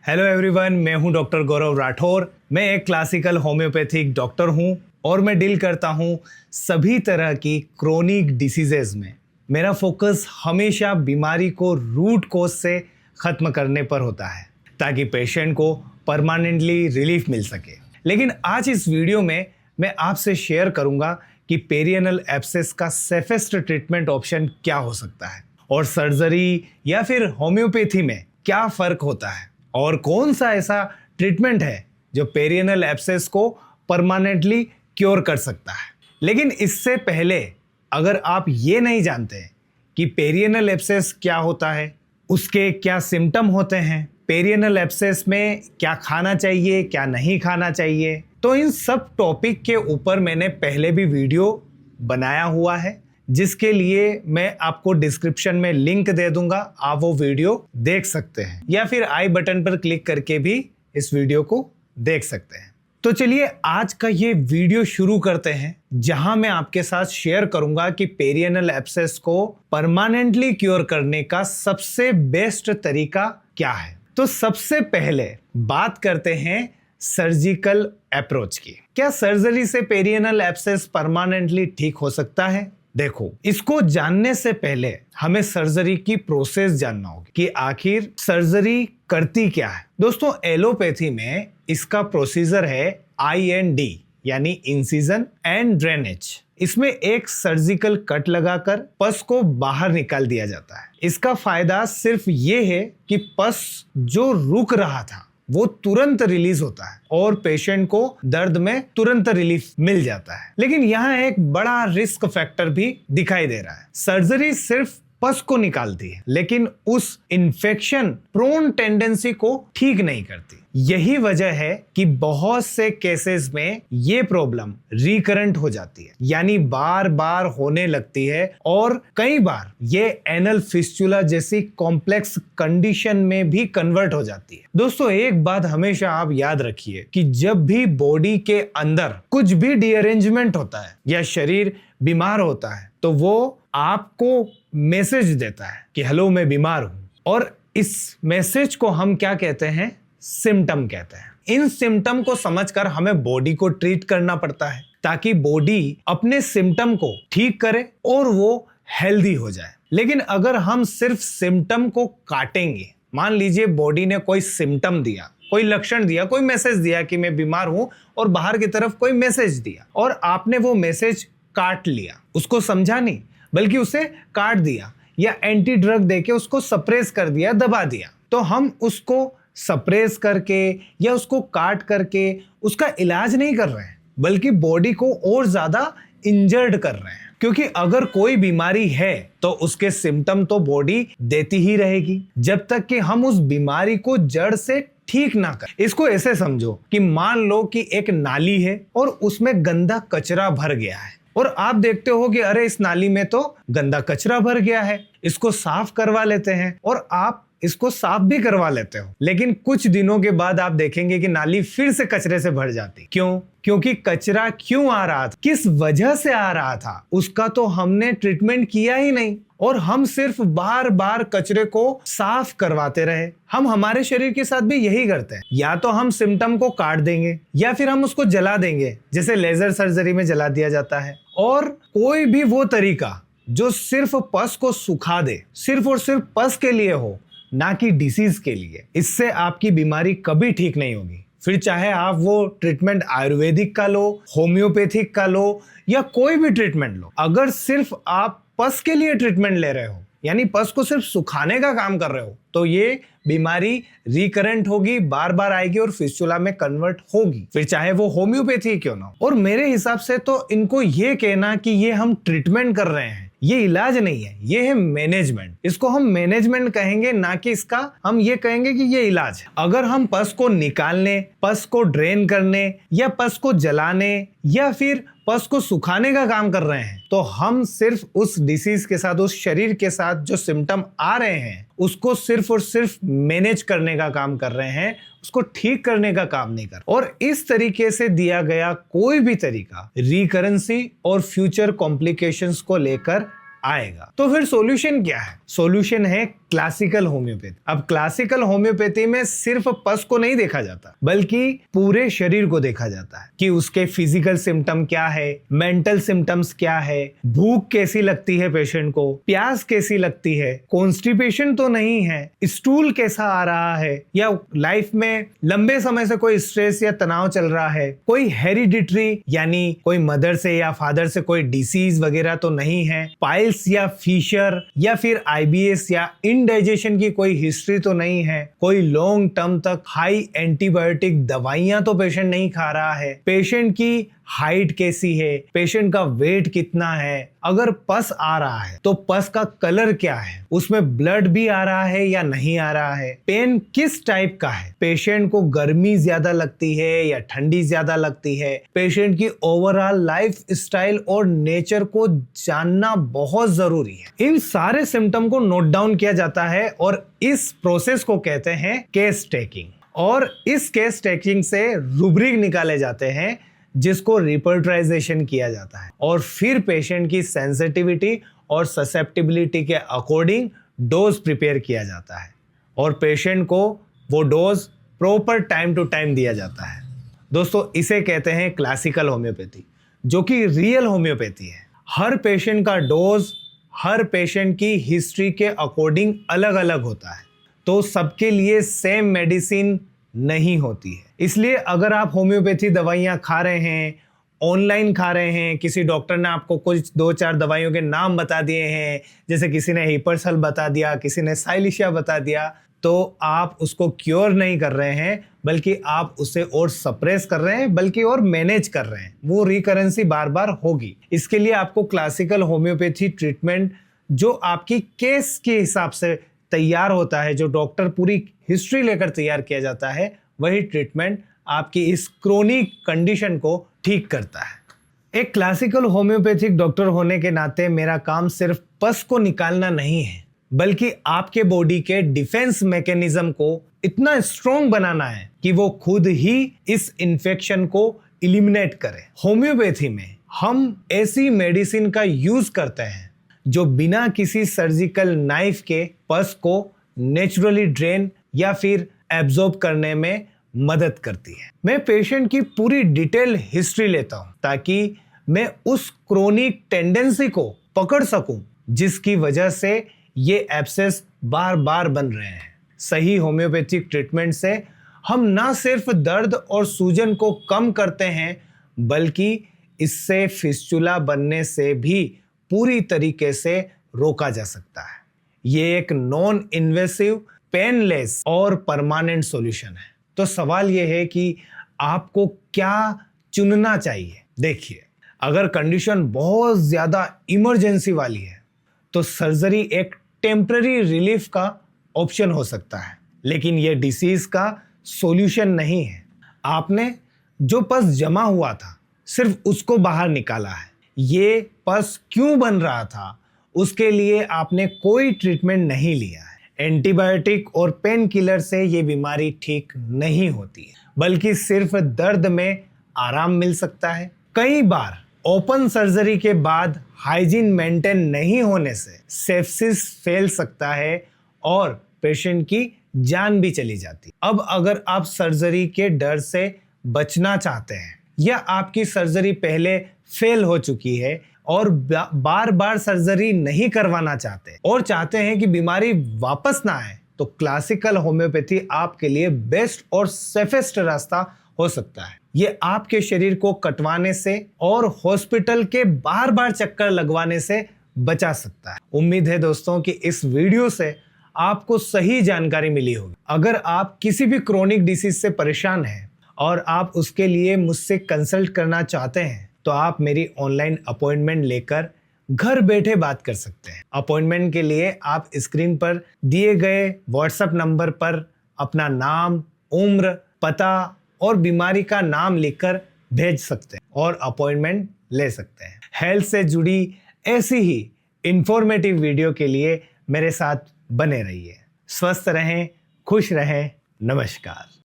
Hello everyone, मैं हूं doctor गौरव राठौर। मैं एक क्लासिकल होम्योपैथिक डॉक्टर हूं और मैं डील करता हूं सभी तरह की क्रोनिक डिसीजेज में। मेरा फोकस हमेशा बीमारी को रूट कोज से ख़त्म करने पर होता है ताकि पेशेंट को परमानेंटली रिलीफ मिल सके। लेकिन आज इस वीडियो में मैं आपसे शेयर करूंगा कि पेरियनल एब्सेस का सेफेस्ट ट्रीटमेंट ऑप्शन क्या हो सकता है और सर्जरी या फिर होम्योपैथी में क्या फ़र्क होता है और कौन सा ऐसा ट्रीटमेंट है जो पेरियनल एब्सेस को परमानेंटली क्योर कर सकता है। लेकिन इससे पहले अगर आप ये नहीं जानते कि पेरियनल एब्सेस क्या होता है, उसके क्या सिम्टम होते हैं, पेरियनल एब्सेस में क्या खाना चाहिए क्या नहीं खाना चाहिए, तो इन सब टॉपिक के ऊपर मैंने पहले भी वीडियो बनाया हुआ है जिसके लिए मैं आपको डिस्क्रिप्शन में लिंक दे दूंगा। आप वो वीडियो देख सकते हैं या फिर आई बटन पर क्लिक करके भी इस वीडियो को देख सकते हैं। तो चलिए आज का ये वीडियो शुरू करते हैं जहां मैं आपके साथ शेयर करूंगा कि पेरियनल एब्सेस को परमानेंटली क्योर करने का सबसे बेस्ट तरीका क्या है। तो सबसे पहले बात करते हैं सर्जिकल अप्रोच की। क्या सर्जरी से पेरियनल एब्सेस परमानेंटली ठीक हो सकता है? देखो, इसको जानने से पहले हमें सर्जरी की प्रोसेस जानना होगी कि आखिर सर्जरी करती क्या है। दोस्तों, एलोपैथी में इसका प्रोसीजर है IND यानी इंसिजन एंड ड्रेनेज। इसमें एक सर्जिकल कट लगाकर पस को बाहर निकाल दिया जाता है। इसका फायदा सिर्फ ये है कि पस जो रुक रहा था वो तुरंत रिलीज होता है और पेशेंट को दर्द में तुरंत रिलीफ मिल जाता है। लेकिन यहाँ एक बड़ा रिस्क फैक्टर भी दिखाई दे रहा है। सर्जरी सिर्फ पस को निकालती है लेकिन उस इन्फेक्शन प्रोन टेंडेंसी को ठीक नहीं करती। यही वजह है कि बहुत से केसेस में ये प्रॉब्लम रिकरेंट हो जाती है, यानी बार बार होने लगती है और कई बार ये एनल फिस्टुला जैसी कॉम्प्लेक्स कंडीशन में भी कन्वर्ट हो जाती है। दोस्तों, एक बात हमेशा आप याद रखिए कि जब भी बॉडी के अंदर कुछ भी डीअरेंजमेंट होता है या शरीर बीमार होता है तो वो आपको मैसेज देता है कि हेलो मैं बीमार हूं, और इस मैसेज को हम क्या कहते हैं? सिम्टम कहते हैं। इन सिम्टम को समझकर हमें बॉडी को ट्रीट करना पड़ता है ताकि बॉडी अपने सिम्टम को ठीक करे और वो हेल्दी हो जाए। लेकिन अगर हम सिर्फ सिम्टम को काटेंगे, मान लीजिए बॉडी ने कोई सिम्टम दिया, कोई लक्षण दिया, कोई मैसेज दिया कि मैं बीमार हूं और बाहर की तरफ कोई मैसेज दिया और आपने वो मैसेज काट लिया, उसको समझा नहीं बल्कि उसे काट दिया या एंटी ड्रग देके उसको सप्रेस कर दिया, दबा दिया, तो हम उसको सप्रेस करके या उसको काट करके उसका इलाज नहीं कर रहे हैं बल्कि बॉडी को और ज्यादा इंजर्ड कर रहे हैं। क्योंकि अगर कोई बीमारी है तो उसके सिम्टम तो बॉडी देती ही रहेगी जब तक कि हम उस बीमारी को जड़ से ठीक ना करें। इसको ऐसे समझो कि मान लो कि एक नाली है और उसमें गंदा कचरा भर गया है और आप देखते हो कि अरे इस नाली में तो गंदा कचरा भर गया है, इसको साफ करवा लेते हैं, और आप इसको साफ भी करवा लेते हो। लेकिन कुछ दिनों के बाद आप देखेंगे कि नाली फिर से कचरे से भर जाती। क्यों? क्योंकि कचरा क्यों आ रहा था, किस वजह से आ रहा था, उसका तो हमने ट्रीटमेंट किया ही नहीं और हम सिर्फ बार बार कचरे को साफ करवाते रहे। हम हमारे शरीर के साथ भी यही करते हैं, या तो हम सिम्टम को काट देंगे या फिर हम उसको जला देंगे, जैसे लेजर सर्जरी में जला दिया जाता है। और कोई भी वो तरीका जो सिर्फ पस को सुखा दे, सिर्फ और सिर्फ पस के लिए हो, ना कि डिसीज के लिए, इससे आपकी बीमारी कभी ठीक नहीं होगी। फिर चाहे आप वो ट्रीटमेंट आयुर्वेदिक का लो, होम्योपैथिक का लो या कोई भी ट्रीटमेंट लो, अगर सिर्फ आप पस के लिए ट्रीटमेंट ले रहे हो, यानी पस को सिर्फ सुखाने का काम कर रहे हो, तो ये बीमारी रिकरेंट होगी, बार बार आएगी और फिस्टुला में कन्वर्ट होगी, फिर चाहे वो होम्योपैथी क्यों ना हो। और मेरे हिसाब से तो इनको ये कहना कि ये हम ट्रीटमेंट कर रहे हैं, ये इलाज नहीं है, ये है मैनेजमेंट। इसको हम मैनेजमेंट कहेंगे, ना कि इसका हम ये कहेंगे कि ये इलाज है। अगर हम पस को निकालने, पस को ड्रेन करने या पस को जलाने या फिर पस को सुखाने का काम कर रहे हैं तो हम सिर्फ उस डिसीज के साथ, उस शरीर के साथ जो सिम्टम आ रहे हैं उसको सिर्फ और सिर्फ मैनेज करने का काम कर रहे हैं, उसको ठीक करने का काम नहीं कर। और इस तरीके से दिया गया कोई भी तरीका रिकरेंसी और फ्यूचर कॉम्प्लिकेशंस को लेकर आएगा। तो फिर सॉल्यूशन क्या है? सॉल्यूशन है क्लासिकल होम्योपैथी। अब क्लासिकल होम्योपैथी में सिर्फ पस को नहीं देखा जाता, बल्कि पूरे शरीर को देखा जाता है कि उसके फिजिकल सिम्टम क्या है, मेंटल सिम्टम्स क्या है, भूख कैसी लगती है पेशेंट को, प्यास कैसी लगती है, कॉन्स्टिपेशन तो नहीं है, स्टूल कैसा आ रहा है, या लाइफ में लंबे समय से कोई स्ट्रेस या तनाव चल रहा है, कोई हेरिडिटरी यानी कोई मदर से या फादर से कोई डिसीज वगैरह तो नहीं है, पाइल्स या फिशर या फिर आईबीएस या इनडाइजेशन की कोई हिस्ट्री तो नहीं है, कोई लॉन्ग टर्म तक हाई एंटीबायोटिक दवाइयां तो पेशेंट नहीं खा रहा है, पेशेंट की हाइट कैसी है, पेशेंट का वेट कितना है, अगर पस आ रहा है तो पस का कलर क्या है, उसमें ब्लड भी आ रहा है या नहीं आ रहा है, पेन किस टाइप का है, पेशेंट को गर्मी ज्यादा लगती है या ठंडी ज्यादा लगती है, पेशेंट की ओवरऑल लाइफ स्टाइल और नेचर को जानना बहुत जरूरी है। इन सारे सिम्टम को नोट डाउन किया जाता है और इस प्रोसेस को कहते हैं केस टेकिंग, और इस केस टेकिंग से रूब्रिक निकाले जाते हैं जिसको रिपर्टराइजेशन किया जाता है, और फिर पेशेंट की सेंसिटिविटी और ससेप्टिबिलिटी के अकॉर्डिंग डोज प्रिपेयर किया जाता है और पेशेंट को वो dose proper time to time दिया जाता है। दोस्तों, इसे कहते हैं क्लासिकल होम्योपैथी, जो कि रियल होम्योपैथी है। हर पेशेंट का डोज हर पेशेंट की हिस्ट्री के अकॉर्डिंग अलग अलग होता है, तो सबके लिए सेम मेडिसिन नहीं होती है। इसलिए अगर आप होम्योपैथी दवाइयां खा रहे हैं, ऑनलाइन खा रहे हैं, किसी डॉक्टर ने आपको कुछ 2-4 दवाइयों के नाम बता दिए हैं, जैसे किसी ने हिपरसल बता दिया, किसी ने साइलिशिया बता दिया, तो आप उसको क्योर नहीं कर रहे हैं, बल्कि आप उसे और सप्रेस कर रहे हैं, बल्कि और मैनेज कर रहे हैं। वो रिकरेंसी बार बार होगी। इसके लिए आपको क्लासिकल होम्योपैथी ट्रीटमेंट जो आपकी केस के हिसाब से तैयार होता है, जो डॉक्टर पूरी हिस्ट्री लेकर तैयार किया जाता है, वही ट्रीटमेंट आपकी इस क्रोनिक कंडीशन को ठीक करता है। एक क्लासिकल होम्योपैथिक डॉक्टर होने के नाते मेरा काम सिर्फ पस को निकालना नहीं है, बल्कि आपके बॉडी के डिफेंस मैकेनिज्म को इतना स्ट्रॉन्ग बनाना है कि वो खुद ही इस इन्फेक्शन को इलिमिनेट करे। होम्योपैथी में हम ऐसी मेडिसिन का यूज करते हैं जो बिना किसी सर्जिकल नाइफ के पस को नेचुरली ड्रेन या फिर एब्जॉर्ब करने में मदद करती है। मैं पेशेंट की पूरी डिटेल हिस्ट्री लेता हूं ताकि मैं उस क्रोनिक टेंडेंसी को पकड़ सकूं जिसकी वजह से ये एब्सेस बार बार बन रहे हैं। सही होम्योपैथिक ट्रीटमेंट से हम ना सिर्फ दर्द और सूजन को कम करते हैं, बल्कि इससे फिस्चुला बनने से भी पूरी तरीके से रोका जा सकता है। ये एक नॉन इन्वेसिव, पेनलेस और परमानेंट सॉल्यूशन है। तो सवाल ये है कि आपको क्या चुनना चाहिए। देखिए, अगर कंडीशन बहुत ज्यादा इमरजेंसी वाली है तो सर्जरी एक टेम्पररी रिलीफ का ऑप्शन हो सकता है, लेकिन ये डिसीज का सॉल्यूशन नहीं है। आपने जो पस जमा हुआ था सिर्फ उसको बाहर निकाला है। ये पस क्यों बन रहा था उसके लिए आपने कोई ट्रीटमेंट नहीं लिया है। एंटीबायोटिक और पेन किलर से ये बीमारी ठीक नहीं होती है, बल्कि सिर्फ दर्द में आराम मिल सकता है। कई बार ओपन सर्जरी के बाद हाइजीन मेंटेन नहीं होने से सेप्सिस फैल सकता है और पेशेंट की जान भी चली जाती है। अब अगर आप सर्जरी के डर से बचना चाहते हैं या आपकी सर्जरी पहले फेल हो चुकी है और बार बार सर्जरी नहीं करवाना चाहते और चाहते हैं कि बीमारी वापस ना आए, तो क्लासिकल होम्योपैथी आपके लिए बेस्ट और सेफेस्ट रास्ता हो सकता है। ये आपके शरीर को कटवाने से और हॉस्पिटल के बार बार चक्कर लगवाने से बचा सकता है। उम्मीद है दोस्तों कि इस वीडियो से आपको सही जानकारी मिली होगी। अगर आप किसी भी क्रोनिक डिसीज से परेशान हैं और आप उसके लिए मुझसे कंसल्ट करना चाहते हैं, तो आप मेरी ऑनलाइन अपॉइंटमेंट लेकर घर बैठे बात कर सकते हैं। अपॉइंटमेंट के लिए आप स्क्रीन पर दिए गए व्हाट्सएप नंबर पर अपना नाम, उम्र, पता और बीमारी का नाम लिखकर भेज सकते हैं और अपॉइंटमेंट ले सकते हैं। हेल्थ से जुड़ी ऐसी ही इंफॉर्मेटिव वीडियो के लिए मेरे साथ बने रहिए। स्वस्थ रहें, खुश रहें। नमस्कार।